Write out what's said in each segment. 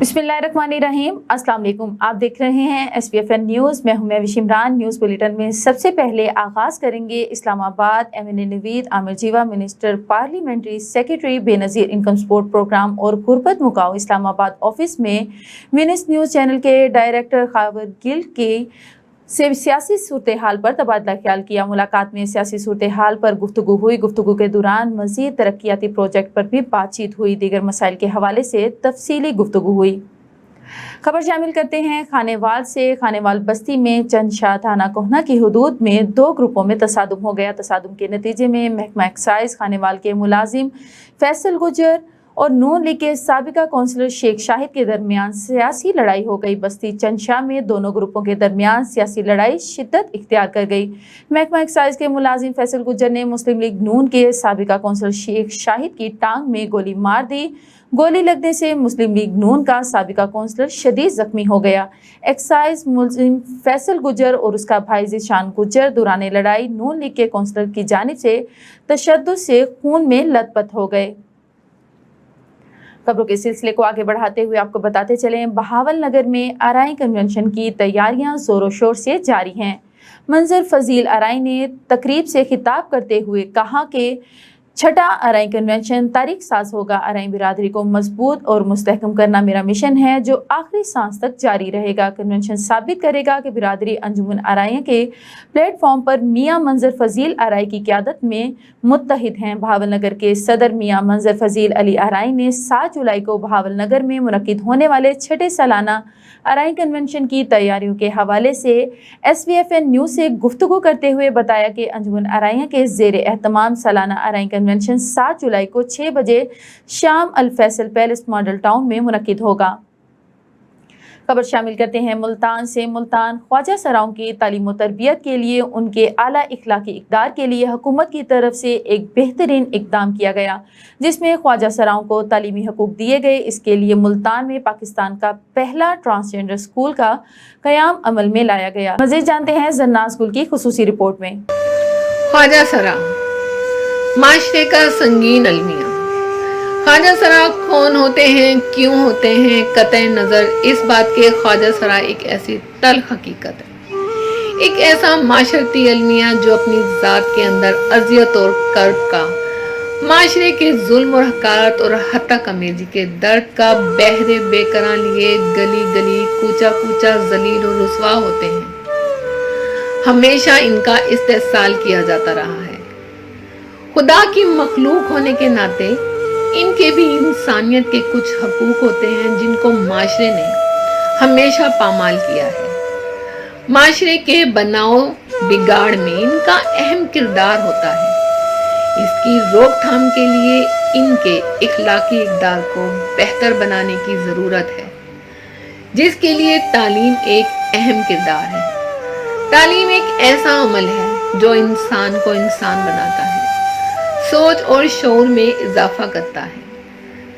बिस्मिल्लाहिर्रहमानिर्रहीम। अस्सलाम वालेकुम। आप देख रहे हैं SPFN न्यूज़। मैं हूं महविश इमरान। न्यूज़ बुलेटिन में सबसे पहले आगाज़ करेंगे Islamabad MNA Naveed Aamir Jeeva minister parliamentary secretary Benazir income support programme और गुरबत मुकाओ इस्लामाबाद ऑफिस में मिनिस न्यूज़ चैनल के डायरेक्टर खावर गिल के से सियासी सूरत हाल पर तबादला ख्याल किया। मुलाकात में सियासी सूरत हाल पर गुफ्तगू हुई। गुफ्तगू के दौरान मज़ीद तरक्याती प्रोजेक्ट पर भी बातचीत हुई। दीगर मसाइल के हवाले से तफसीली गुफ्तगू हुई। खबर शामिल करते हैं खानेवाल से। खानेवाल बस्ती में चंदशाह थाना कोहना की हदूद में दो ग्रुपों में तसादुम हो गया। तसादुम के नतीजे में महकमा एक्साइज खानेवाल के मुलाजिम फैसल गुजर और नून लीग के साबिका कौंसलर शेख शाहिद के दरमियान सियासी लड़ाई हो गई। बस्ती चंदशाह में दोनों ग्रुपों के दरमियान सियासी लड़ाई शिद्दत इख्तियार कर गई। महकमा एक्साइज के मुलाजिम फैसल गुजर ने मुस्लिम लीग नून के साबिका कौंसलर शेख शाहिद की टांग में गोली मार दी। गोली लगने से मुस्लिम लीग नून का साबिका कौंसलर शदीद जख्मी हो गया। एक्साइज मुलजिम फैसल गुजर और उसका भाई ज़ीशान गुजर दौरान लड़ाई नून लीग के कौंसलर की जानिब से तशद्दुद से खून में लथपथ हो गए। खबरों के सिलसिले को आगे बढ़ाते हुए आपको बताते चलें, बहावल नगर में आरआई कन्वेंशन की तैयारियां जोरों शोर से जारी हैं। मंजर फजील आरआई ने तकरीब से खिताब करते हुए कहा कि छठा आरआई कन्वेंशन तारीख साज होगा। आरआई बिरादरी को मजबूत और मुस्तहकम करना मेरा मिशन है जो आखिरी सांस तक जारी रहेगा। कन्वेंशन साबित करेगा कि बिरादरी अंजुमन आरआई के प्लेटफॉर्म पर मियाँ मंजर फजील आरआई की क़यादत में मुत्तहिद हैं। बहावल नगर के सदर मियाँ मंजर फजील अली आरआई ने 7 जुलाई को बहावल नगर में मुनक्किद होने वाले छठे सालाना आरआई कन्वेंशन की तैयारियों के हवाले से SPFN न्यूज़ से गुफ्तगू करते हुए बताया कि अंजुमन आरआई के ज़ेर एहतमाम सालाना आरआई कन्वेंशन 7 जुलाई को 6 बजे शाम अल फैसल पैलेस मॉडल टाउन में मुनक्किद होगा। खबर शामिल करते हैं मुल्तान से। मुल्तान ख्वाजा सराओं की तालीम और तरबियत के लिए उनके आला इखलाकी इक़दार के लिए हुकूमत की तरफ से एक बेहतरीन इक़दाम किया गया जिसमें ख्वाजा सराओं को तालीमी हकूक़ दिए गए। इसके लिए मुल्तान में पाकिस्तान का पहला ट्रांसजेंडर स्कूल का क़याम अमल में लाया गया। मज़ीद जानते हैं जन्ना स्कूल की खुसूसी रिपोर्ट में। ख्वाजा सरा माशरे का संगीन अलमिया। ख्वाजा सरा कौन होते हैं, क्यों होते हैं, कतई नज़र इस बात के ख्वाजा सरा एक ऐसी तल्ख हकीकत है, एक ऐसा माशरती अलमिया जो अपनी ज़ात के अंदर अज़ियत और कर्ब का, माशरे के जुल्म और हकारत और हत्ता कमेजी के दर्द का बहरे बेकरां लिए गली गली कूचा कूचा जलील और रुसवा होते हैं। हमेशा इनका इस्तेहसाल किया जाता रहा है। खुदा की मखलूक होने के नाते इनके भी इंसानियत के कुछ हकूक होते हैं जिनको माशरे ने हमेशा पामाल किया है। माशरे के बनाओ बिगाड़ में इनका अहम किरदार होता है। इसकी रोकथाम के लिए इनके इखलाकी इक़दार को बेहतर बनाने की ज़रूरत है जिसके लिए तालीम एक अहम किरदार है। तालीम एक ऐसा अमल है जो इंसान को इंसान बनाता है, सोच और शऊर में इजाफा करता है।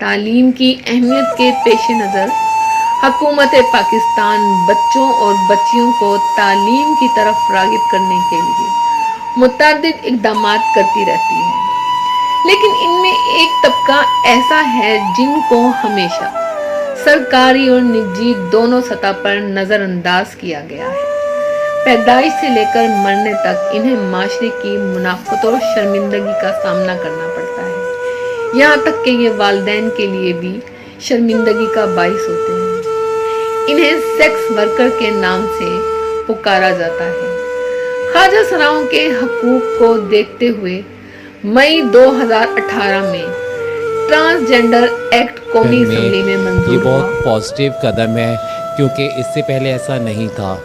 तालीम की अहमियत के पेश नज़र हुकूमत पाकिस्तान बच्चों और बच्चियों को तालीम की तरफ रागिब करने के लिए मुतअद्दिद इक़दामात करती रहती है, लेकिन इनमें एक तबका ऐसा है जिनको हमेशा सरकारी और निजी दोनों सतह पर नज़रअंदाज किया गया है। पैदाइश से लेकर मरने तक इन्हें माशरे की मुनाफत और शर्मिंदगी का सामना करना पड़ता है। यहाँ तक कि ये वालिदैन के लिए भी शर्मिंदगी का बाइस होते हैं। इन्हें सेक्स वर्कर के नाम से पुकारा जाता है। ख्वाजा सराओं के हकूक को देखते हुए मई 2018 में ट्रांसजेंडर एक्ट कौमी असम्बली में मंजूर हुआ। ये बहुत पॉजिटिव कदम है क्योंकि इससे पहले ऐसा नहीं था।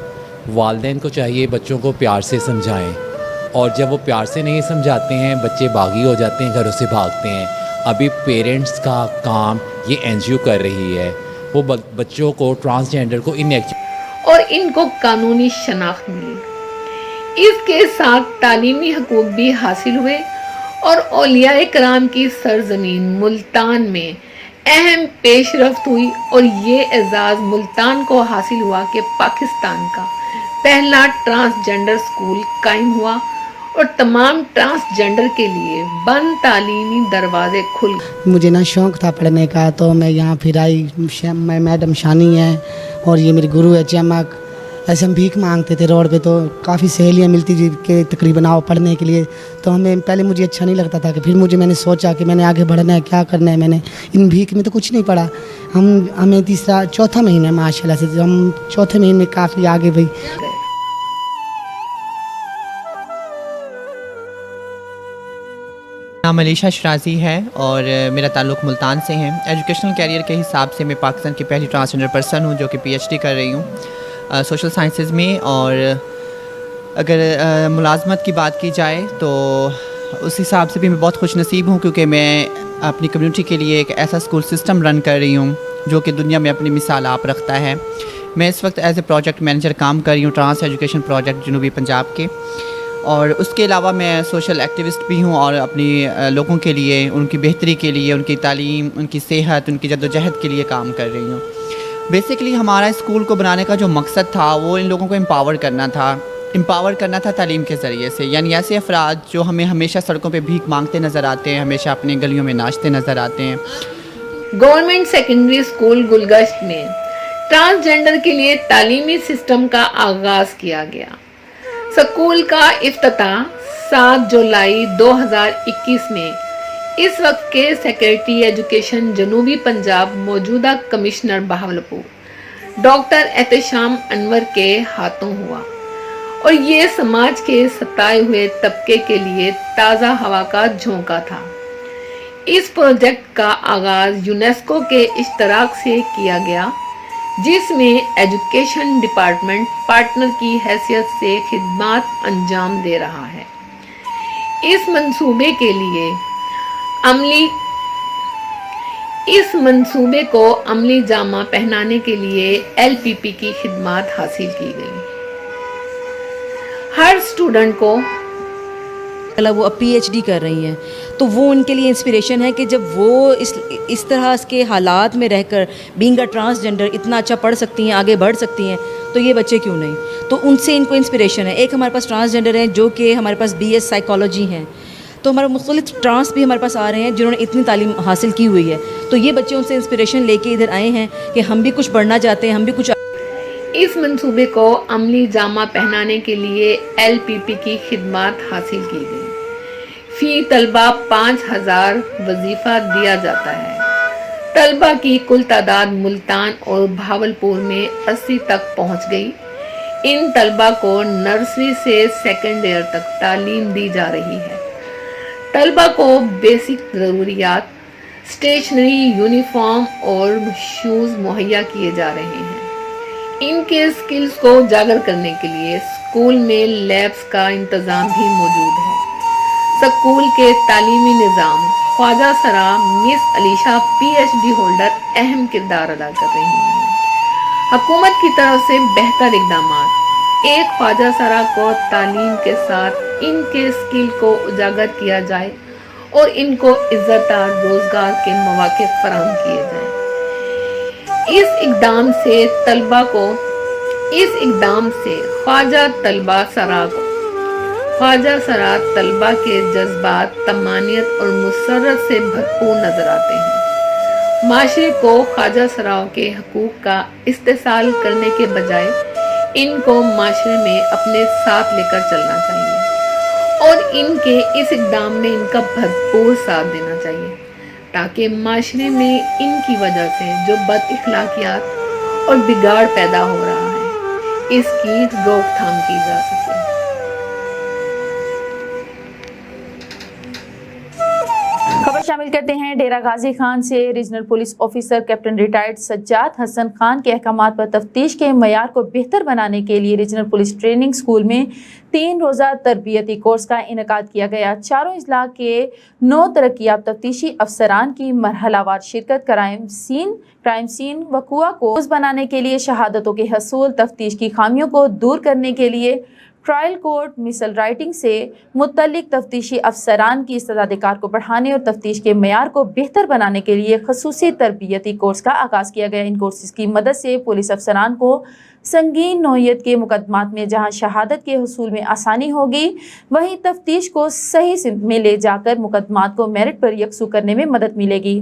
वालिदैन को चाहिए बच्चों को प्यार से समझाएं और जब वो प्यार से नहीं समझाते हैं बच्चे बागी हो जाते हैं, घरों से भागते हैं। अभी पेरेंट्स का काम ये NGO कर रही है, वो बच्चों को ट्रांसजेंडर को और इनको कानूनी शनाख्त मिली। इसके साथ तालीमी हकूक भी हासिल हुए और औलियाए कराम की सरजमीन मुल्तान में अहम पेशरफ्त हुई और ये एजाज़ मुल्तान को हासिल हुआ कि पाकिस्तान का पहला ट्रांसजेंडर स्कूल कायम हुआ और तमाम ट्रांसजेंडर के लिए बंद तालीमी दरवाजे खुल गए। मुझे ना शौक़ था पढ़ने का, तो मैं यहाँ फिर आई। मैं मैडम शानी है और ये मेरी गुरु है चमक। ऐसे हम भीख मांगते थे रोड पे, तो काफ़ी सहेलियाँ मिलती थी कि तकरीबन आओ पढ़ने के लिए। तो हमें पहले मुझे अच्छा नहीं लगता था, कि फिर मैंने सोचा कि मैंने आगे बढ़ना है, क्या करना है। मैंने इन भीख में तो कुछ नहीं पढ़ा। हमें चौथा महीना माशाल्लाह से, हम चौथे महीने में काफ़ी आगे भाई। नाम अलीशा शराजी है और मेरा ताल्लुक़ मुल्तान से है। एजुकेशनल कैरियर के हिसाब से मैं पाकिस्तान की पहली ट्रांसजेंडर पर्सन हूँ जो कि पीएचडी कर रही हूँ सोशल साइंसेज में। और अगर मुलाजमत की बात की जाए तो उस हिसाब से भी मैं बहुत खुश नसीब हूँ, क्योंकि मैं अपनी कम्युनिटी के लिए एक ऐसा स्कूल सिस्टम रन कर रही हूँ जो कि दुनिया में अपनी मिसाल आप रखता है। मैं इस वक्त एज ए प्रोजेक्ट मैनेजर काम कर रही हूँ ट्रांस एजुकेशन प्रोजेक्ट जनूबी पंजाब के। और उसके अलावा मैं सोशल एक्टिविस्ट भी हूँ और अपनी लोगों के लिए, उनकी बेहतरी के लिए, उनकी तालीम, उनकी सेहत, उनकी जद्दोजहद के लिए काम कर रही हूँ। बेसिकली हमारा स्कूल को बनाने का जो मकसद था वो इन लोगों को एम्पावर करना था तालीम के ज़रिए से। यानी ऐसे अफराद जो हमें हमेशा सड़कों पे भीख मांगते नज़र आते हैं, हमेशा अपनी गलियों में नाचते नज़र आते हैं। गवर्नमेंट सेकेंडरी स्कूल गुलगश्त में ट्रांसजेंडर के लिए तालीमी सिस्टम का आगाज़ किया गया। स्कूल का इफ्तिताह 7 जुलाई 2021 में इस वक्त के सेक्रेटरी एजुकेशन जनूबी पंजाब मौजूदा कमिश्नर बहावलपुर डॉक्टर एहतशाम अनवर के हाथों हुआ और ये समाज के सताए हुए तबके के लिए ताज़ा हवा का झोंका था। इस प्रोजेक्ट का आगाज़ यूनेस्को के इश्तराक से किया गया, जिसमें एजुकेशन डिपार्टमेंट पार्टनर की हैसियत से खिदमात अंजाम दे रहा है। इस मंसूबे को अमली जामा पहनाने के लिए एलपीपी की खिदमात हासिल की गई। हर स्टूडेंट को वो अब पीएचडी कर रही हैं, तो वो उनके लिए इंस्पिरेशन है कि जब वो इस तरह के हालात में रहकर बीइंग अ ट्रांसजेंडर इतना अच्छा पढ़ सकती हैं, आगे बढ़ सकती हैं, तो ये बच्चे क्यों नहीं। तो उनसे इनको इंस्पिरेशन है। एक हमारे पास ट्रांसजेंडर हैं जो कि हमारे पास बीएस साइकोलॉजी हैं, तो हमारे मुख्तलिफ ट्रांस भी हमारे पास आ रहे हैं जिन्होंने इतनी तालीम हासिल की हुई है। तो ये बच्चे उनसे इंस्पिरेशन लेके इधर आए हैं कि हम भी कुछ बढ़ना चाहते हैं, हम भी कुछ। इस मंसूबे को अमली जामा पहनाने के लिए एलपीपी की खिदमात हासिल की गई। फी तलबा 5000 वजीफा दिया जाता है। तलबा की कुल तादाद मुल्तान और भावलपुर में 80 तक पहुंच गई। इन तलबा को नर्सरी से सेकेंड ईयर तक तालीम दी जा रही है। तलबा को बेसिक ज़रूरियात, स्टेशनरी, यूनिफॉर्म और शूज़ मुहैया किए जा रहे हैं। इनके स्किल्स को उजागर करने के लिए स्कूल में लैब्स का इंतज़ाम भी मौजूद है। स्कूल के तालीमी निज़ाम ख्वाजा सरा मिस अलीशा पीएचडी होल्डर अहम किरदार अदा कर रही हैं। हुकूमत की तरफ से बेहतर इक़दामात, एक ख्वाजा सरा को तालीम के साथ इनके स्किल को उजागर किया जाए और इनको इज़्ज़तदार रोज़गार के मौके फराहम किए जाएं। इस इक़दाम से ख्वाजा सरा तलबा के जज्बात, तमानियत और मुसर्रत से भरपूर नजर आते हैं। माशरे को ख्वाजा सराओं के हकूक़ का इस्तेसाल करने के बजाय इनको माशरे में अपने साथ लेकर चलना चाहिए और इनके इस इक़दाम में इनका भरपूर साथ देना चाहिए, ताकि माशरे में इनकी वजह से जो बदअखलाकियात और बिगाड़ पैदा हो रहा है, इसकी रोकथाम की जा सके। खबर शामिल करते हैं डेरा गाजी खान से। Regional police officer captain retired Sajjad Hasan Khan के अहकामात पर तफ्तीश के मयार को बेहतर बनाने के लिए रीजनल पुलिस ट्रेनिंग स्कूल में 3 रोज़ा तरबियती कोर्स का इनेकाद किया गया। चारों अजला के 9 तरक्याब तफ्तीशी अफसरान की मरहलावार शिरकत क्राइम सीन वकुआ को बनाने के लिए, शहादतों के हसूल, तफ्तीश की खामियों को दूर करने के लिए, ट्रायल कोर्ट मिसल राइटिंग से मुतल्लिक तफ्तीशी अफसरान की इस्तेदाद कार को बढ़ाने और तफ्तीश के मयार को बेहतर बनाने के लिए खसूसी तरबियती कोर्स का आगाज़ किया गया। इन कोर्सेज़ की मदद से पुलिस अफसरान को संगीन नौइयत के मुकदमात में जहां शहादत के हसूल में आसानी होगी, वहीं तफ्तीश को सही सिमत में ले जाकर मुकदमात को मेरिट पर यकसू करने में मदद मिलेगी।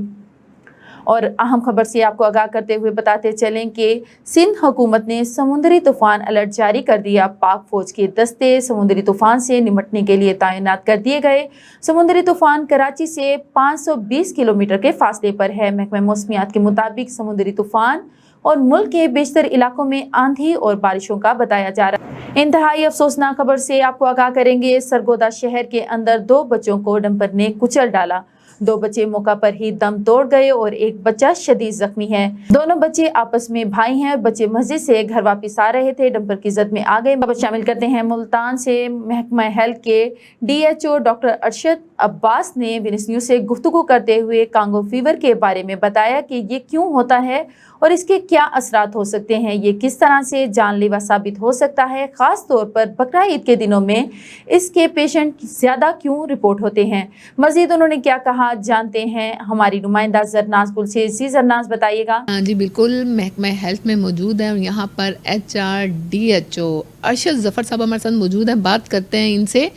और अहम खबर से आपको आगाह करते हुए बताते चलें कि सिंध हुकूमत ने समुद्री तूफ़ान अलर्ट जारी कर दिया। पाक फ़ौज के दस्ते समुद्री तूफ़ान से निपटने के लिए तैनात कर दिए गए। समुद्री तूफ़ान कराची से 520 किलोमीटर के फासले पर है। महकमा मौसमियात के मुताबिक समुद्री तूफ़ान और मुल्क के बेशतर इलाकों में आंधी और बारिशों का बताया जा रहा है। इंतहाई अफसोसनाक खबर से आपको आगाह करेंगे। सरगोदा शहर के अंदर 2 बच्चों को डंपर ने कुचल डाला। 2 बच्चे मौका पर ही दम तोड़ गए और एक बच्चा शदीद जख्मी है। दोनों बच्चे आपस में भाई हैं। बच्चे मस्जिद से घर वापस आ रहे थे, डंपर की जद में आ गए। खबर शामिल करते हैं मुल्तान से। महकमा हेल्थ के DHO डॉक्टर अरशद अब्बास ने विनस न्यूज़ से गुफ्तगू करते हुए कांगो फीवर के बारे में बताया कि ये क्यों होता है और इसके क्या असरात हो सकते हैं, ये किस तरह से जानलेवा साबित हो सकता है, ख़ास तौर पर बकरा ईद के दिनों में इसके पेशेंट ज़्यादा क्यों रिपोर्ट होते हैं। मज़ीद उन्होंने क्या कहा, जानते हैं हमारी नुमाइंदा जरनाज गुल से। जी जरनाज बताइएगा। हाँ जी बिल्कुल, महकमा हेल्थ में मौजूद है और यहाँ पर HR DHO अरशद ज़फ़र साहब हमारे साथ मौजूद हैं। बात करते हैं इनसे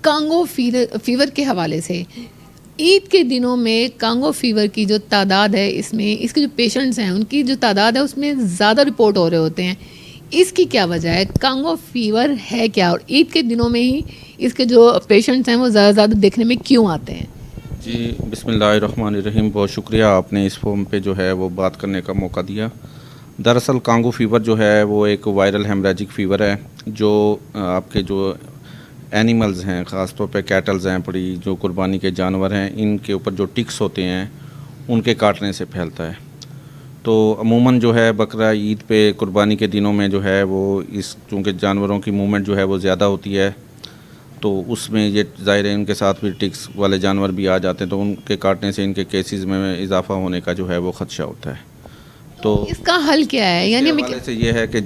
कांगो फीवर के हवाले से। ईद के दिनों में कांगो फीवर की जो तादाद है, इसमें इसके जो पेशेंट्स हैं उनकी जो तादाद है उसमें ज़्यादा रिपोर्ट हो रहे होते हैं। इसकी क्या वजह है? कांगो फीवर है क्या और ईद के दिनों में ही इसके जो पेशेंट्स हैं वो ज़्यादा देखने में क्यों आते हैं? जी बिस्मिल्लाहिर्रहमानिर्रहीम, बहुत शुक्रिया आपने इस फॉर्म पे जो है वो बात करने का मौका दिया। दरअसल कांगो फीवर जो है वो एक वायरल हेमरेजिक फ़ीवर है जो आपके जो एनिमल्स हैं, ख़ास तौर पे कैटल्स हैं, बड़ी जो कुर्बानी के जानवर हैं, इनके ऊपर जो टिक्स होते हैं उनके काटने से फैलता है। तो अमूमन जो है बकरा ईद पे कुर्बानी के दिनों में जो है वो इस चूँकि जानवरों की मूवमेंट जो है वो ज़्यादा होती है, तो उसमें ये ज़ाहिर है उनके साथ भी टिक्स वाले जानवर भी आ जाते हैं, तो उनके काटने से इनके केसेस में इजाफा होने का जो है वो ख़दशा होता है। तो इसका हल क्या है? यानी हवाले से ये है कि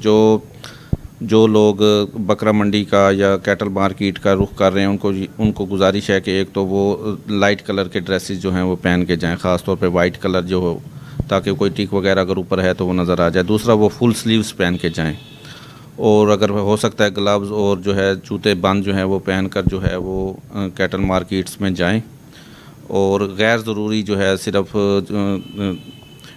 जो लोग बकरा मंडी का या कैटल मार्केट का रुख कर रहे हैं उनको गुजारिश है कि एक तो वो लाइट कलर के ड्रेसेस जो हैं वो पहन के जाएं, ख़ास तौर पे वाइट कलर जो हो, ताकि कोई टिक वगैरह अगर ऊपर है तो वो नज़र आ जाए। दूसरा वो फुल स्लीव्स पहन के जाएं और अगर हो सकता है ग्लव्स और जो है जूते बंद जो है वो पहन कर जो है वो कैटल मार्केट्स में जाएं और गैर ज़रूरी जो है सिर्फ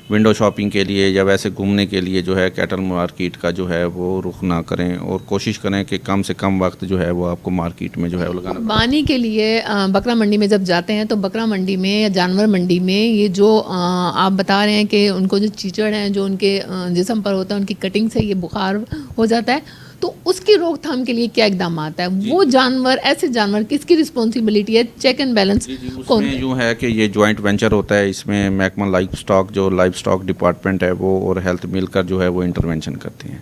विंडो शॉपिंग के लिए या वैसे घूमने के लिए जो है कैटल मार्केट का जो है वो रुख ना करें और कोशिश करें कि कम से कम वक्त जो है वो आपको मार्केट में जो है वो लगाना। कुर्बानी के लिए बकरा मंडी में जब जाते हैं तो बकरा मंडी में या जानवर मंडी में ये जो आप बता रहे हैं कि उनको जो चीचड़ हैं जो उनके जिस्म पर होता है उनकी कटिंग से ये बुखार हो जाता है, तो उसकी रोकथाम के लिए क्या इकदाम आता है? वो जानवर, ऐसे जानवर किसकी रिस्पॉन्सिबिलिटी है? चेक एंड बैलेंस कौन? यूँ है कि ये जॉइंट वेंचर होता है, इसमें महकमा लाइफ स्टॉक जो लाइफ स्टॉक डिपार्टमेंट है वो और हेल्थ मिलकर जो है वो इंटरवेंशन करती हैं।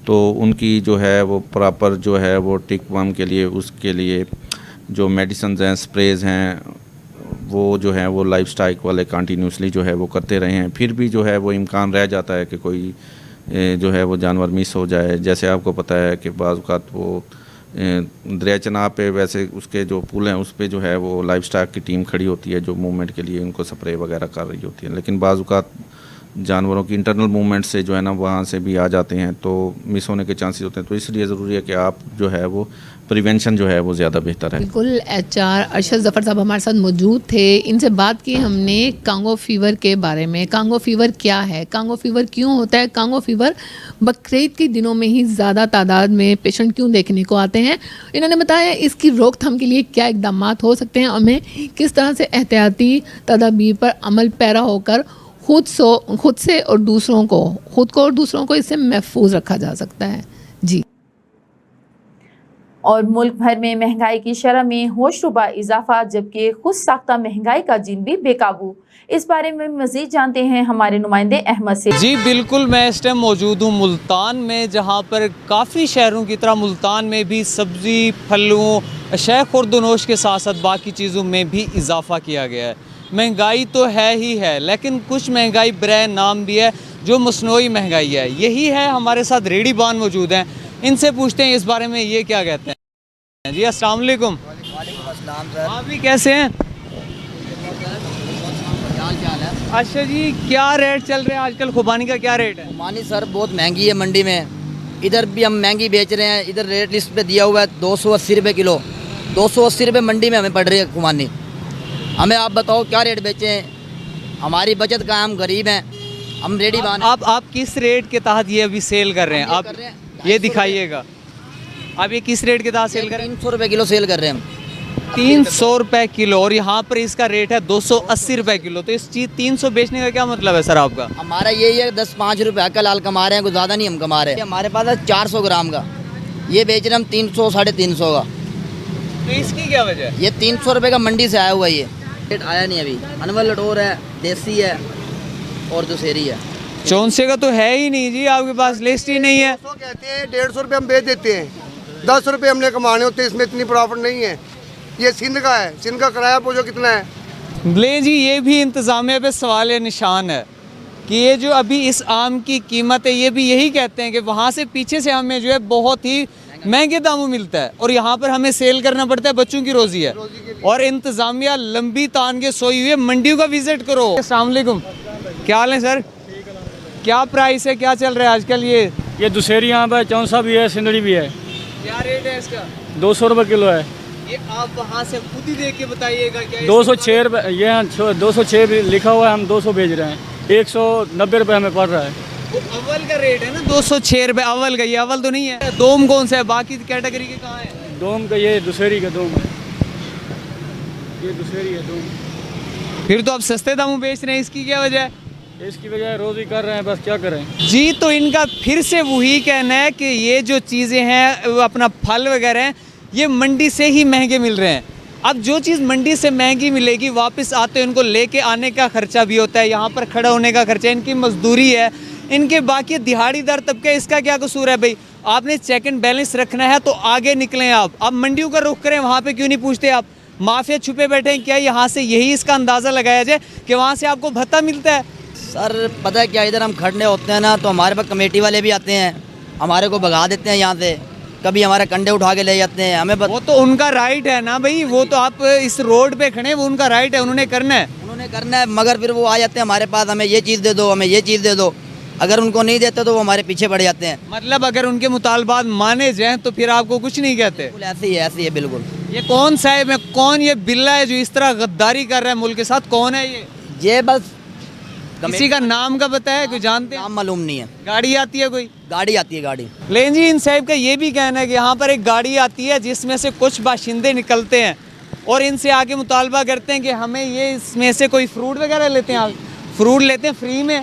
तो उनकी जो है वो प्रॉपर जो है वो टिक वर्म के लिए उसके लिए जो मेडिसिन हैं, स्प्रेज हैं, वो जो है वो लाइफ स्टॉक वाले कंटिन्यूसली जो है वो करते रहे हैं। फिर भी जो है वो इम्कान रह जाता है कि कोई जो है वो जानवर मिस हो जाए। जैसे आपको पता है कि बाज़ औक़ात वो दरिया चनाब पे वैसे उसके जो पुल हैं उस पे जो है वो लाइफ स्टॉक की टीम खड़ी होती है जो मूवमेंट के लिए उनको स्प्रे वगैरह कर रही होती है, लेकिन बाज़ औक़ात जानवरों की इंटरनल मूवमेंट से जो है ना वहाँ से भी आ जाते हैं तो मिस होने के चांसेस होते हैं। तो इसलिए ज़रूरी है कि आप जो है वो प्रिवेंशन जो है वो ज़्यादा बेहतर है। बिल्कुल, HR अरशद ज़फ़र साहब हमारे साथ मौजूद थे। इनसे बात की हमने कांगो फीवर के बारे में। कांगो फीवर क्या है, कांगो फीवर क्यों होता है, कांगो फीवर बकरीद के दिनों में ही ज़्यादा तादाद में पेशेंट क्यों देखने को आते हैं। इन्होंने बताया इसकी रोकथाम के लिए क्या इकदाम हो सकते हैं, हमें किस तरह से एहतियाती तदाबीर पर अमल पैरा होकर खुद से और दूसरों को इससे महफूज रखा जा सकता है। जी। और मुल्क भर में महंगाई की शरह में होशरुबा इजाफा, जबकि खुद साख्ता महंगाई का जिन भी बेकाबू। इस बारे में मज़ीद जानते हैं हमारे नुमाइंदे अहमद से। जी बिल्कुल, मैं इस टाइम मौजूद हूँ मुल्तान में, जहाँ पर काफ़ी शहरों की तरह मुल्तान में भी सब्ज़ी, फलों, शय खुर्दनोश के साथ साथ बाकी चीज़ों में भी इजाफा किया गया है। महंगाई तो है ही है, लेकिन कुछ महंगाई बराए नाम भी है जो मसनूई महंगाई है। यही है, हमारे साथ रेडी बान मौजूद हैं। ان سے پوچھتے ہیں اس بارے میں یہ کیا کہتے ہیں. جی السلام علیکم. آپ بھی کیسے ہیں؟ اچھا جی, کیا ریٹ چل رہے ہیں آج کل خوبانی کا, کیا ریٹ ہے؟ خوبانی سر بہت مہنگی ہے منڈی میں, ادھر بھی ہم مہنگی بیچ رہے ہیں, ادھر ریٹ لسٹ پہ دیا ہوا ہے 280 روپے کلو, 280 روپے منڈی میں ہمیں پڑ رہی ہے خوبانی. ہمیں آپ بتاؤ کیا ریٹ بیچیں, ہماری بچت کا, ہم غریب ہیں, ہم ریڈی بان. آپ کس ریٹ کے تحت یہ ابھی سیل کر رہے ہیں؟ آپ یہ دکھائیے گا, آپ یہ کس ریٹ کے تحت سیل کر رہے ہیں؟ 300 روپے کلو سیل کر رہے ہیں ہم. 300 روپے کلو, اور یہاں پر اس کا ریٹ ہے 280 روپے کلو. تو اس چیز 300 بیچنے کا کیا مطلب ہے سر آپ کا؟ ہمارا یہی ہے 10-5 روپے حق حلال کما رہے ہیں, کوئی زیادہ نہیں ہم کما رہے ہیں. ہمارے پاس ہے 400 گرام کا, یہ بیچ رہے ہم 300-350 کا. تو اس کی کیا وجہ ہے؟ یہ 300 روپے کا منڈی سے آیا ہوا ہے, یہ ریٹ آیا نہیں ابھی. انور لٹور ہے, دیسی ہے, اور دوسری ہے. چونسے کا تو ہے ہی نہیں جی, آپ کے پاس لسٹ ہی نہیں ہے. کہتے ہیں 150 روپے ہم بیچ دیتے ہیں, 10 روپے ہم نے کمانے ہوتے ہیں, اس میں اتنی پروفٹ نہیں ہے. یہ سندھ کا ہے, سندھ کا کرایہ پوچھو کتنا ہے. لے جی, یہ بھی انتظامیہ پہ سوال نشان ہے کہ یہ جو ابھی اس آم کی قیمت ہے, یہ بھی یہی کہتے ہیں کہ وہاں سے پیچھے سے ہمیں جو ہے بہت ہی مہنگے داموں ملتا ہے, اور یہاں پر ہمیں سیل کرنا پڑتا ہے, بچوں کی روزی ہے. اور انتظامیہ لمبی تان کے سوئی ہوئی ہے. منڈیوں کا وزٹ کرو. السلام علیکم, کیا حال ہے سر؟ کیا پرائس ہے, کیا چل رہا ہے آج کل؟ یہ دسہری آم ہے, چونسا بھی ہے, سندڑی بھی ہے. کیا ریٹ ہے اس کا؟ 200 روپے کلو ہے. یہ آپ وہاں سے خود ہی دیکھ کے بتائیے گا. کیا 206 روپے, یہ 206 لکھا ہوا ہے, ہم 200 بیچ رہے ہیں. 190 روپے ہمیں پڑ رہا ہے. وہ اول کا ریٹ ہے نا 206 روپے اول کا, یہ اول تو نہیں ہے. دوم کون سا ہے, باقی کیٹیگری کے کہاں ہے؟ دوم کا یہ دسہری کا دوم ہے, یہ دسہری ہے دوم. پھر تو آپ سستے داموں بیچ رہے ہیں, اس کی کیا وجہ ہے؟ اس کی وجہ روزی کر رہے ہیں, بس کیا کریں جی. تو ان کا پھر سے وہی کہنا ہے کہ یہ جو چیزیں ہیں اپنا پھل وغیرہ ہیں, یہ منڈی سے ہی مہنگے مل رہے ہیں. اب جو چیز منڈی سے مہنگی ملے گی, واپس آتے ان کو لے کے آنے کا خرچہ بھی ہوتا ہے, یہاں پر کھڑا ہونے کا خرچہ, ان کی مزدوری ہے, ان کے باقی دہاڑی دار طبقہ, اس کا کیا قصور ہے بھائی؟ آپ نے چیک اینڈ بیلنس رکھنا ہے تو آگے نکلیں آپ. اب منڈیوں کا رخ کریں, وہاں پہ کیوں نہیں پوچھتے آپ؟ مافیا چھپے بیٹھے ہیں, کیا یہاں سے یہی اس کا اندازہ لگایا جائے کہ وہاں سے آپ کو بھتہ ملتا ہے؟ سر پتہ ہے کیا, ادھر ہم کھڑنے ہوتے ہیں نا تو ہمارے پاس کمیٹی والے بھی آتے ہیں, ہمارے کو بھگا دیتے ہیں یہاں سے, کبھی ہمارے کنڈے اٹھا کے لے جاتے ہیں. ہمیں وہ تو ان کا رائٹ ہے نا بھائی, وہ تو آپ اس روڈ پہ کھڑے ہیں, وہ ان کا رائٹ ہے, انہوں نے کرنا ہے. مگر پھر وہ آ جاتے ہیں ہمارے پاس, ہمیں یہ چیز دے دو, ہمیں یہ چیز دے دو. اگر ان کو نہیں دیتے تو وہ ہمارے پیچھے پڑ جاتے ہیں. مطلب اگر ان کے مطالبات مانے جائیں تو پھر آپ کو کچھ نہیں کہتے؟ ایسی ہے بالکل. یہ کون سا ہے, کون یہ بلا ہے جو اس طرح غداری کر رہا ہے ملک کے ساتھ؟ کون ہے یہ بس کسی کا نام کا پتہ ہے, کوئی جانتے ہیں؟ نام معلوم نہیں ہے. گاڑی آتی ہے, کوئی گاڑی آتی ہے گاڑی. لین جی, ان صاحب کا یہ بھی کہنا ہے کہ یہاں پر ایک گاڑی آتی ہے جس میں سے کچھ باشندے نکلتے ہیں اور ان سے آگے مطالبہ کرتے ہیں کہ ہمیں یہ اس میں سے کوئی فروٹ وغیرہ لیتے ہیں, فروٹ لیتے ہیں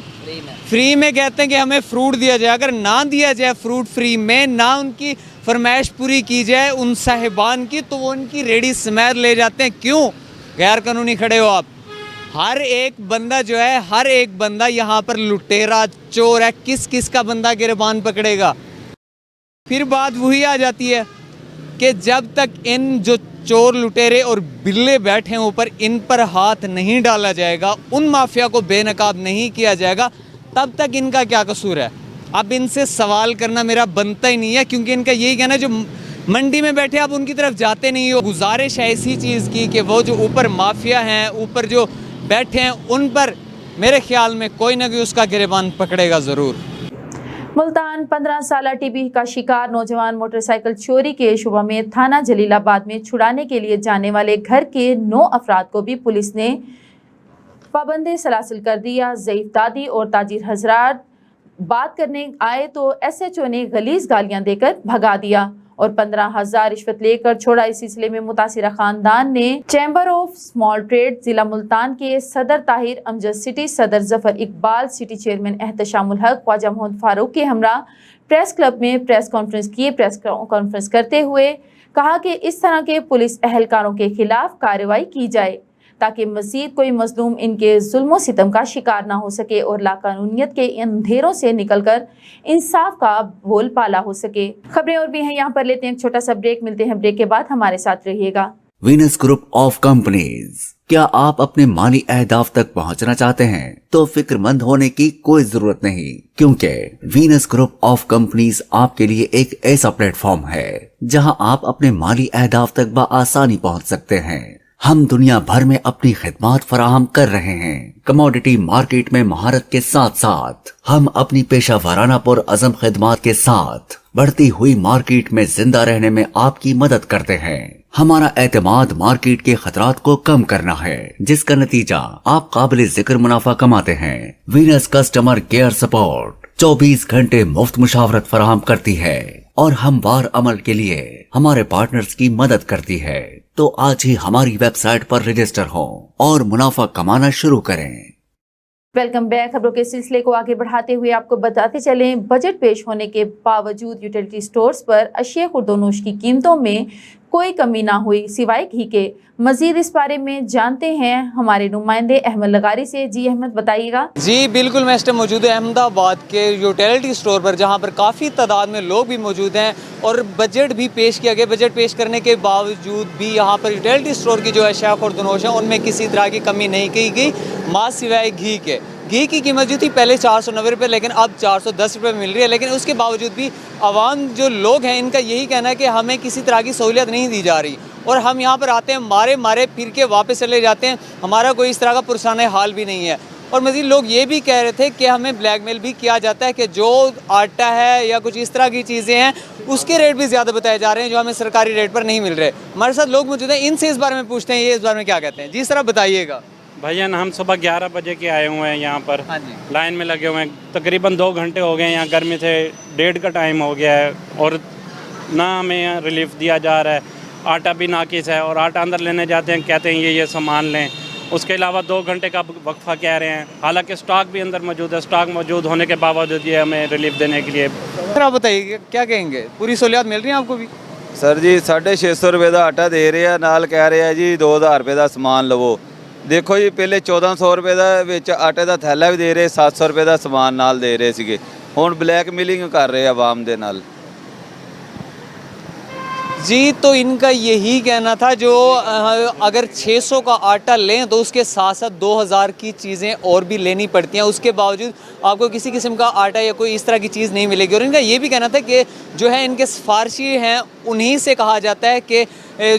فری میں کہتے ہیں کہ ہمیں فروٹ دیا جائے. اگر نہ دیا جائے فروٹ فری میں, نہ ان کی فرمائش پوری کی جائے ان صاحبان کی, تو وہ ان کی ریڈی سمیت لے جاتے ہیں. کیوں غیر قانونی کھڑے ہو آپ؟ ہر ایک بندہ جو ہے, ہر ایک بندہ یہاں پر لٹیرا چور ہے. کس کس کا بندہ گربان پکڑے گا؟ پھر بات وہی آ جاتی ہے کہ جب تک ان جو چور لٹیرے اور بلے بیٹھے ہیں اوپر, ان پر ہاتھ نہیں ڈالا جائے گا, ان مافیا کو بے نقاب نہیں کیا جائے گا, تب تک ان کا کیا قصور ہے؟ اب ان سے سوال کرنا میرا بنتا ہی نہیں ہے, کیونکہ ان کا یہی کہنا ہے جو منڈی میں بیٹھے آپ ان کی طرف جاتے نہیں ہو. گزارش ہے اسی چیز کی کہ وہ جو اوپر مافیا ہیں, اوپر جو بیٹھے ہیں, ان پر میرے خیال میں کوئی نہ کوئی اس کا گریبان پکڑے گا ضرور. ملتان 15 سالہ ٹی بی کا شکار نوجوان موٹر سائیکل چوری کے شبہ میں تھانہ جلیل آباد میں چھڑانے کے لیے جانے والے گھر کے 9 افراد کو بھی پولیس نے پابند سلاسل کر دیا. ضعیف دادی اور تاجر حضرات بات کرنے آئے تو ایس ایچ او نے غلیظ گالیاں دے کر بھگا دیا اور 15,000 رشوت لے کر چھوڑا. اس سلسلے میں متاثرہ خاندان نے چیمبر آف اسمال ٹریڈ ضلع ملتان کے صدر طاہر امجد, سٹی صدر ظفر اقبال, سٹی چیئرمین احتشام الحق, خواجہ محمد فاروق کے ہمراہ پریس کلب میں پریس کانفرنس کی. پریس کانفرنس کرتے ہوئے کہا کہ اس طرح کے پولیس اہلکاروں کے خلاف کارروائی کی جائے تاکہ مزید کوئی مظلوم ان کے ظلم و ستم کا شکار نہ ہو سکے اور لاقانونیت کے اندھیروں سے نکل کر انصاف کا بول بالا ہو سکے. خبریں اور بھی ہیں, یہاں پر لیتے ہیں ایک چھوٹا سا بریک, ملتے ہیں بریک کے بعد, ہمارے ساتھ رہیے گا. Venus group of companies. क्या आप अपने माली अहदाफ तक पहुंचना चाहते हैं तो फिक्रमंद होने की कोई जरूरत नहीं, क्योंकि वीनस ग्रुप ऑफ कंपनीज आपके लिए एक ऐसा प्लेटफॉर्म है जहां आप अपने माली अहदाफ तक बआसानी पहुंच सकते हैं। हम दुनिया भर में अपनी खिदमात फराहम कर रहे हैं। कमोडिटी मार्केट में महारत के साथ साथ हम अपनी पेशा वाराना पुरअज़म खिदमात के साथ बढ़ती हुई मार्केट में जिंदा रहने में आपकी मदद करते हैं। हमारा एतमाद मार्केट के खतरात को कम करना है, जिसका नतीजा आप काबिल जिक्र मुनाफा कमाते हैं। वीनस कस्टमर केयर सपोर्ट 24 घंटे मुफ्त मुशावरत फराहम करती है और हमवार अमल के लिए हमारे पार्टनर्स की मदद करती है। तो आज ही हमारी वेबसाइट पर रजिस्टर हों और मुनाफा कमाना शुरू करें। Welcome back. खबरों के सिलसिले को आगे बढ़ाते हुए आपको बताते चलें, बजट पेश होने के बावजूद यूटिलिटी स्टोर्स पर अशिया खुर्दोनोश की कीमतों में कोई कमी ना हुई सिवाय घी के। मजीद इस बारे में जानते हैं हमारे नुमाइंदे अहमद लगारी से। जी अहमद, बताइएगा। जी बिल्कुल, मैं इस टाइम मौजूद है अहमदाबाद के यूटिलिटी स्टोर पर, जहां पर काफ़ी तादाद में लोग भी मौजूद हैं और बजट भी पेश किया गया। बजट पेश करने के बावजूद भी यहाँ पर यूटिलिटी स्टोर की जो अशिया खुर्दोनोश है उनमें किसी तरह की कमी नहीं की गई, माँ सिवाय घी के। घी की कीमत जो थी पहले 490 रुपये, लेकिन अब 410 रुपये मिल रही है। लेकिन उसके बावजूद भी आवाम जो लोग हैं इनका यही कहना है कि हमें किसी तरह की सहूलियत नहीं दी जा रही और हम यहाँ पर आते हैं मारे फिर के वापस चले जाते हैं, हमारा कोई इस तरह का पुरसाने हाल भी नहीं है। और मज़ीद लोग ये भी कह रहे थे कि हमें ब्लैकमेल भी किया जाता है कि जो आटा है या कुछ इस तरह की चीज़ें हैं उसके रेट भी ज़्यादा बताए जा रहे हैं जो हमें सरकारी रेट पर नहीं मिल रहे। हमारे साथ लोग मौजूद हैं, इनसे इस बारे में पूछते हैं ये इस बारे में क्या कहते हैं। जी सर, आप बताइएगा। भैया हम सुबह 11 बजे के आए हुए हैं यहाँ पर। हाँ जी। लाइन में लगे हुए हैं, तकरीबन 2 घंटे हो गए हैं। यहाँ गर्मी से 1:30 का टाइम हो गया है और ना हमें यहाँ रिलीफ दिया जा रहा है। आटा भी नाकिस है और आटा अंदर लेने जाते हैं, कहते हैं ये सामान लें। उसके अलावा 2 घंटे का वक्फा कह रहे हैं, हालांकि स्टॉक भी अंदर मौजूद है। स्टॉक मौजूद होने के बावजूद ये हमें रिलीफ देने के लिए। सर आप बताइए क्या कहेंगे, पूरी सहूलियत मिल रही है आपको भी? सर जी 650 रुपये का आटा दे रहे हैं, नाल कह रहे हैं जी 2000 रुपये का समान लवो। देखो जी पहले 1400 रुपये का आटे का थैला भी दे रहे, 700 रुपये का समान नाल दे रहे थे। हुण ब्लैकमेलिंग कर रहे आवाम दे नाल। जी तो इनका यही कहना था जो अगर 600 का आटा लें तो उसके साथ साथ 2000 की चीज़ें और भी लेनी पड़ती हैं, उसके बावजूद आपको किसी किस्म का आटा या कोई इस तरह की चीज़ नहीं मिलेगी। और इनका ये भी कहना था कि जो है इनके सिफारशी हैं उन्हीं से कहा जाता है कि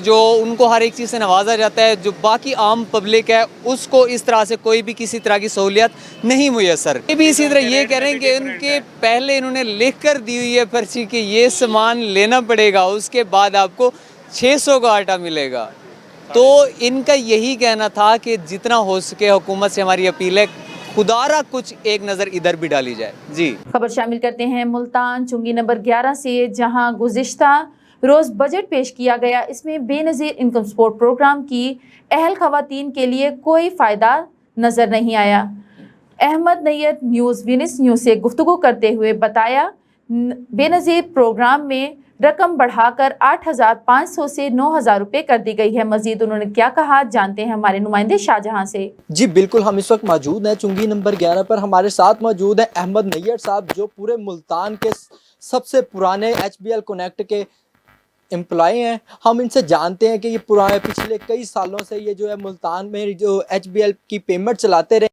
जो उनको हर एक चीज़ से नवाजा जाता है, जो बाकी आम पब्लिक है उसको इस तरह से कोई भी किसी तरह की सहूलियत नहीं मुयसर। ये भी इसी तरह ये कह रहे हैं कि उनके पहले इन्होंने लिख कर दी हुई है पर्ची कि ये सामान लेना पड़ेगा, उसके बाद आपको 600 का आटा मिलेगा। तो इनका यही कहना था कि जितना हो सके हुकूमत से हमारी अपील है, खुदारा कुछ एक नज़र इधर भी डाली जाए। जी खबर शामिल करते हैं मुल्तान चुंगी नंबर 11 से, जहां गुज़िश्ता रोज़ बजट पेश किया गया। इसमें बेनज़ीर इनकम सपोर्ट प्रोग्राम की अहल ख़वातीन के लिए कोई फ़ायदा नज़र नहीं आया। अहमद नैयत न्यूज़ विनिस न्यूज़ से गुफ्तगू करते हुए बताया, बेनज़ीर प्रोग्राम में रकम बढ़ाकर 8500 से 9000 रुपये कर दी गई है। मजीद उन्होंने क्या कहा, जानते हैं हमारे नुमाइंदे शाहजहां से। जी बिल्कुल, हम इस वक्त मौजूद हैं चुंगी नंबर 11 पर। हमारे साथ मौजूद हैं अहमद नैयर साहब, जो पूरे मुल्तान के सबसे पुराने HBL कनेक्ट के एम्प्लॉय हैं। हम इनसे जानते हैं कि ये पुराने पिछले कई सालों से ये जो है मुल्तान में जो HBL की पेमेंट चलाते रहे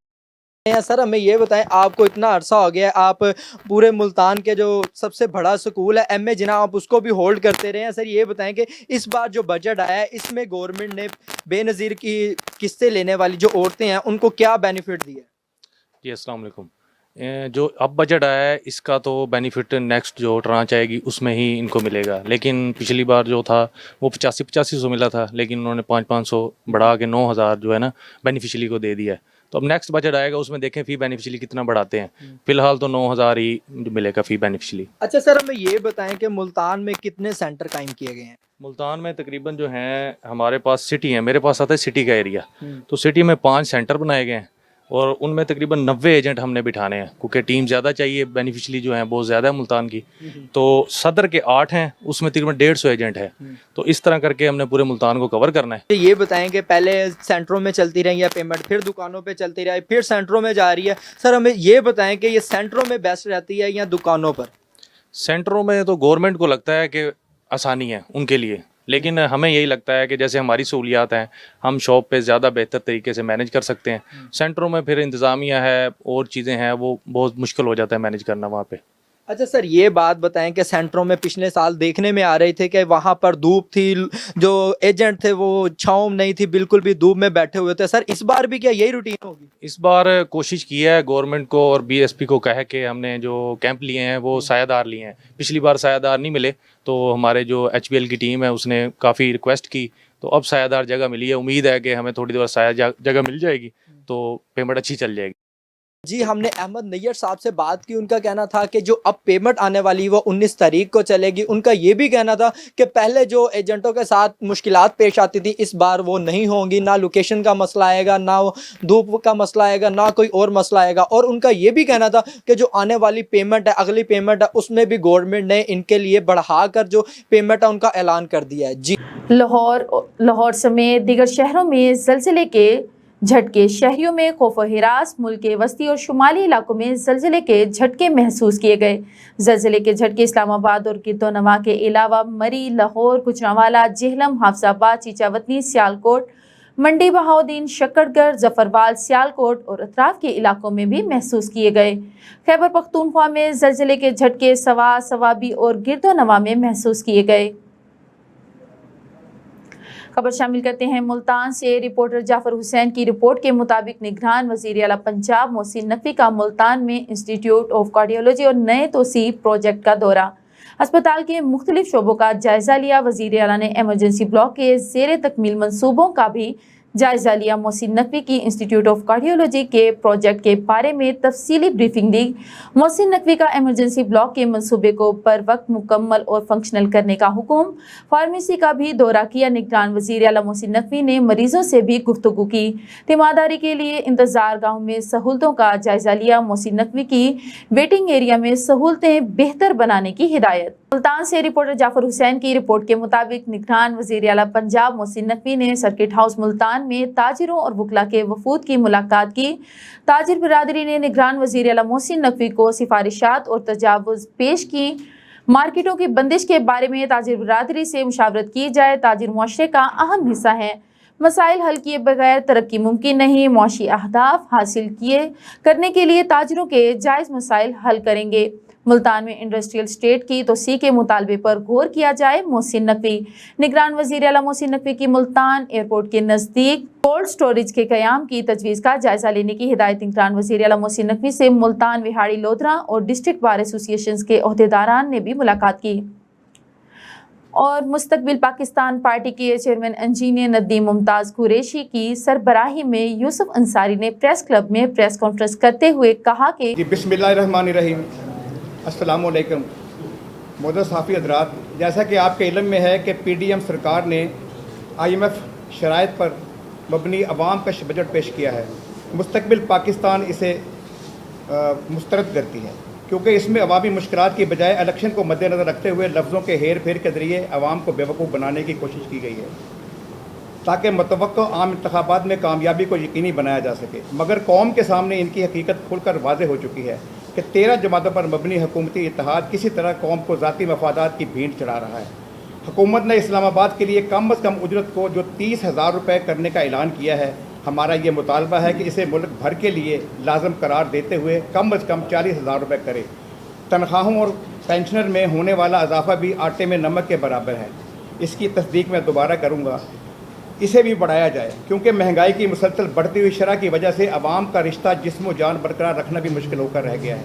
हैं। सर हमें ये बताएं, आपको इतना अरसा हो गया है, आप पूरे मुल्तान के जो सबसे बड़ा स्कूल है MA जिना, आप उसको भी होल्ड करते रहे हैं। सर ये बताएं कि इस बार जो बजट आया है इसमें गवर्नमेंट ने बेनज़ीर की किस्तें लेने वाली जो औरतें हैं उनको क्या बेनिफिट दिया? जी अस्सलाम वालेकुम। जो अब बजट आया है इसका तो बेनिफिट नेक्स्ट जो ट्रांच आएगी उसमें ही इनको मिलेगा, लेकिन पिछली बार जो था वो 8500 मिला था, लेकिन उन्होंने 500 बढ़ा के 9000 जो है ना बेनिफिशली को दे दिया है। तो अब नेक्स्ट बजट आएगा उसमें देखें फ़ी बेनिफिशली कितना बढ़ाते हैं। फिलहाल तो 9000 ही मिलेगा फ़ी बेनिफिशली। अच्छा सर हमें ये बताएं कि मुल्तान में कितने सेंटर कायम किए गए हैं? मुल्तान में तकरीबन जो हैं हमारे पास सिटी है, मेरे पास आता है सिटी का एरिया, तो सिटी में 5 सेंटर बनाए गए हैं और उनमें तकरीबन 90 एजेंट हमने बिठाने हैं, क्योंकि टीम ज़्यादा चाहिए, बेनिफिशली जो हैं बहुत ज़्यादा है मुल्तान की। तो सदर के 8 हैं, उसमें तकरीबन 150 एजेंट है। तो इस तरह करके हमने पूरे मुल्तान को कवर करना है। ये बताएं कि पहले सेंटरों में चलती रही है पेमेंट, फिर दुकानों पे चलती रही, फिर सेंटरों में जा रही है। सर हमें ये बताएं कि ये सेंटरों में बेस्ट रहती है या दुकानों पर? सेंटरों में तो गवर्नमेंट को लगता है कि आसानी है उनके लिए, لیکن ہمیں یہی لگتا ہے کہ جیسے ہماری سہولیات ہیں ہم شاپ پہ زیادہ بہتر طریقے سے مینیج کر سکتے ہیں. سینٹروں میں پھر انتظامیہ ہے اور چیزیں ہیں وہ بہت مشکل ہو جاتا ہے مینیج کرنا وہاں پہ. اچھا سر یہ بات بتائیں کہ سینٹروں میں پچھلے سال دیکھنے میں آ رہی تھی کہ وہاں پر دھوپ تھی, جو ایجنٹ تھے وہ چھاؤں نہیں تھی, بالکل بھی دھوپ میں بیٹھے ہوئے تھے. سر اس بار بھی کیا یہی روٹین ہوگی؟ اس بار کوشش کی ہے گورنمنٹ کو اور بی ایس پی کو کہہ کے ہم نے جو کیمپ لیے ہیں وہ سایہ دار لیے ہیں. پچھلی بار سایہ دار نہیں ملے تو ہمارے جو ایچ بی ایل کی ٹیم ہے اس نے کافی ریکویسٹ کی تو اب سایہ دار جگہ ملی ہے. امید ہے کہ ہمیں تھوڑی دیر سایہ جگہ مل جائے گی تو پیمنٹ اچھی چل جائے گی. جی ہم نے احمد نیّر صاحب سے بات کی, ان کا کہنا تھا کہ جو اب پیمنٹ آنے والی وہ 19 تاریخ کو چلے گی. ان کا یہ بھی کہنا تھا کہ پہلے جو ایجنٹوں کے ساتھ مشکلات پیش آتی تھی اس بار وہ نہیں ہوں گی, نہ لوکیشن کا مسئلہ آئے گا, نہ دھوپ کا مسئلہ آئے گا, نہ کوئی اور مسئلہ آئے گا. اور ان کا یہ بھی کہنا تھا کہ جو آنے والی پیمنٹ ہے, اگلی پیمنٹ ہے, اس میں بھی گورنمنٹ نے ان کے لیے بڑھا کر جو پیمنٹ ہے ان کا اعلان کر دیا ہے. جی لاہور سمیت دیگر شہروں میں زلزلے کے جھٹکے, شہریوں میں خوف و ہراس. ملک کے وسطی اور شمالی علاقوں میں زلزلے کے جھٹکے محسوس کیے گئے. زلزلے کے جھٹکے اسلام آباد اور گرد و نواح کے علاوہ مری, لاہور, گوجرانوالہ, جہلم, حافظ آباد, چیچاوطنی, سیالکوٹ, منڈی بہاؤدین, شکرگڑھ, ظفروال, سیالکوٹ اور اطراف کے علاقوں میں بھی محسوس کیے گئے. خیبر پختونخوا میں زلزلے کے جھٹکے سوا, صوابی اور گرد و نواح میں محسوس کیے گئے. خبر شامل کرتے ہیں ملتان سے. رپورٹر جعفر حسین کی رپورٹ کے مطابق نگران وزیر اعلیٰ پنجاب محسن نقوی کا ملتان میں انسٹیٹیوٹ آف کارڈیولوجی اور نئے توسیع پروجیکٹ کا دورہ. اسپتال کے مختلف شعبوں کا جائزہ لیا. وزیر اعلیٰ نے ایمرجنسی بلاک کے زیر تکمیل منصوبوں کا بھی جائزہ لیا. محسن نقوی کی انسٹیٹیوٹ آف کارڈیولوجی کے پروجیکٹ کے بارے میں تفصیلی بریفنگ دی. محسن نقوی کا ایمرجنسی بلاک کے منصوبے کو پر وقت مکمل اور فنکشنل کرنے کا حکم. فارمیسی کا بھی دورہ کیا. نگران وزیر اعلیٰ محسن نقوی نے مریضوں سے بھی گفتگو کی. تیمارداری کے لیے انتظار گاہوں میں سہولتوں کا جائزہ لیا. محسن نقوی کی ویٹنگ ایریا میں سہولتیں بہتر بنانے کی ہدایت. ملتان سے رپورٹر جعفر حسین کی رپورٹ کے مطابق نگران وزیر اعلیٰ پنجاب محسن نقوی نے سرکٹ ہاؤس ملتان میں تاجروں اور وکلا کے وفود کی ملاقات کی. تاجر برادری نے نگران وزیر اعلیٰ محسن نقوی کو سفارشات اور تجاویز پیش کی. مارکیٹوں کی بندش کے بارے میں تاجر برادری سے مشاورت کی جائے. تاجر معاشرے کا اہم حصہ ہے. مسائل حل کیے بغیر ترقی ممکن نہیں. معاشی اہداف حاصل کرنے کے لیے تاجروں کے جائز مسائل حل کریں گے. ملتان میں انڈسٹریل اسٹیٹ کی توسیع کے مطالبے پر غور کیا جائے. محسن نقوی. نگران وزیر اعلیٰ محسن نقوی کی ملتان ایئرپورٹ کے نزدیک کولڈ سٹوریج کے قیام کی تجویز کا جائزہ لینے کی ہدایت. نگران وزیر اعلیٰ محسن نقوی سے ملتان وہاڑی لودھرا اور ڈسٹرکٹ بار ایسوسی ایشن کے عہدیداران نے بھی ملاقات کی. اور مستقبل پاکستان پارٹی کے چیئرمین انجینئر ندیم ممتاز قریشی کی سربراہی میں یوسف انصاری نے پریس کلب میں پریس کانفرنس کرتے ہوئے کہا کہ بسم اللہ الرحمن الرحیم. السلام علیکم معزز صحافی حضرات. جیسا کہ آپ کے علم میں ہے کہ پی ڈی ایم سرکار نے IMF شرائط پر مبنی عوام کا بجٹ پیش کیا ہے. مستقبل پاکستان اسے مسترد کرتی ہے کیونکہ اس میں عوامی مشکلات کی بجائے الیکشن کو مد نظر رکھتے ہوئے لفظوں کے ہیر پھیر کے ذریعے عوام کو بیوقوف بنانے کی کوشش کی گئی ہے تاکہ متوقع عام انتخابات میں کامیابی کو یقینی بنایا جا سکے. مگر قوم کے سامنے ان کی حقیقت کھل کر واضح ہو چکی ہے کہ 13 جماعتوں پر مبنی حکومتی اتحاد کسی طرح قوم کو ذاتی مفادات کی بھینٹ چڑھا رہا ہے. حکومت نے اسلام آباد کے لیے کم از کم اجرت کو جو 30,000 روپے کرنے کا اعلان کیا ہے. ہمارا یہ مطالبہ ہے کہ اسے ملک بھر کے لیے لازم قرار دیتے ہوئے کم از کم 40,000 روپے کرے. تنخواہوں اور پینشنر میں ہونے والا اضافہ بھی آٹے میں نمک کے برابر ہے. اس کی تصدیق میں دوبارہ کروں گا. اسے بھی بڑھایا جائے کیونکہ مہنگائی کی مسلسل بڑھتی ہوئی شرح کی وجہ سے عوام کا رشتہ جسم و جان برقرار رکھنا بھی مشکل ہو کر رہ گیا ہے.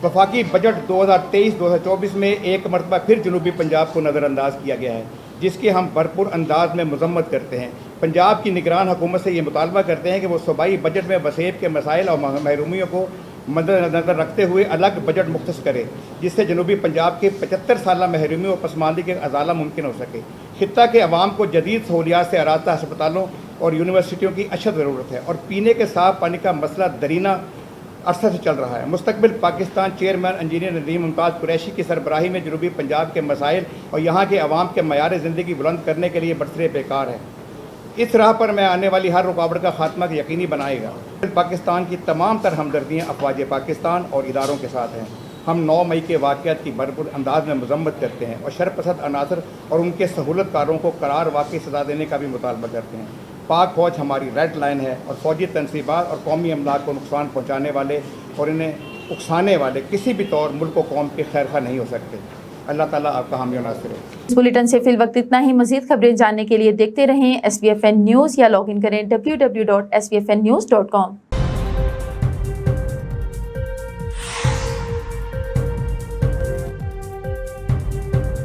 وفاقی بجٹ 2023-2024 میں ایک مرتبہ پھر جنوبی پنجاب کو نظر انداز کیا گیا ہے جس کی ہم بھرپور انداز میں مذمت کرتے ہیں. پنجاب کی نگران حکومت سے یہ مطالبہ کرتے ہیں کہ وہ صوبائی بجٹ میں وسیب کے مسائل اور محرومیوں کو مد نظر رکھتے ہوئے الگ بجٹ مختص کرے جس سے جنوبی پنجاب کے 75 سالہ محرومیوں اور پسماندگی کا ازالہ ممکن ہو سکے. خطہ کے عوام کو جدید سہولیات سے آراستہ ہسپتالوں اور یونیورسٹیوں کی اشد ضرورت ہے اور پینے کے صاف پانی کا مسئلہ درینہ عرصہ سے چل رہا ہے. مستقبل پاکستان چیئرمین انجینئر ندیم ممتاز قریشی کی سربراہی میں جنوبی پنجاب کے مسائل اور یہاں کے عوام کے معیار زندگی بلند کرنے کے لیے برسر پیکار ہے. اس راہ پر میں آنے والی ہر رکاوٹ کا خاتمہ یقینی بنائے گا. پاکستان کی تمام تر ہمدردیاں افواج پاکستان اور اداروں کے ساتھ ہیں. हम 9 मई के वाक़यात की भरपूर अंदाज में मजम्मत करते हैं और शरपसंद अनासर और उनके सहूलतकारों को करार वाकई सज़ा देने का भी मुतालबा करते हैं। पाक फ़ौज हमारी रेड लाइन है और फ़ौजी तनसीबात और कौमी अमलाक को नुकसान पहुँचाने वाले और इन्हें उकसाने वाले किसी भी तौर मुल्क व कौम के खैर खा नहीं हो सकते। अल्लाह ताला आपका हामी और नासिर हो। इस बुलेटिन से फिल वक्त इतना ही। मज़ीद खबरें जानने के लिए देखते रहें SBFN न्यूज़ या लॉग इन करें www.sbfnnews.com।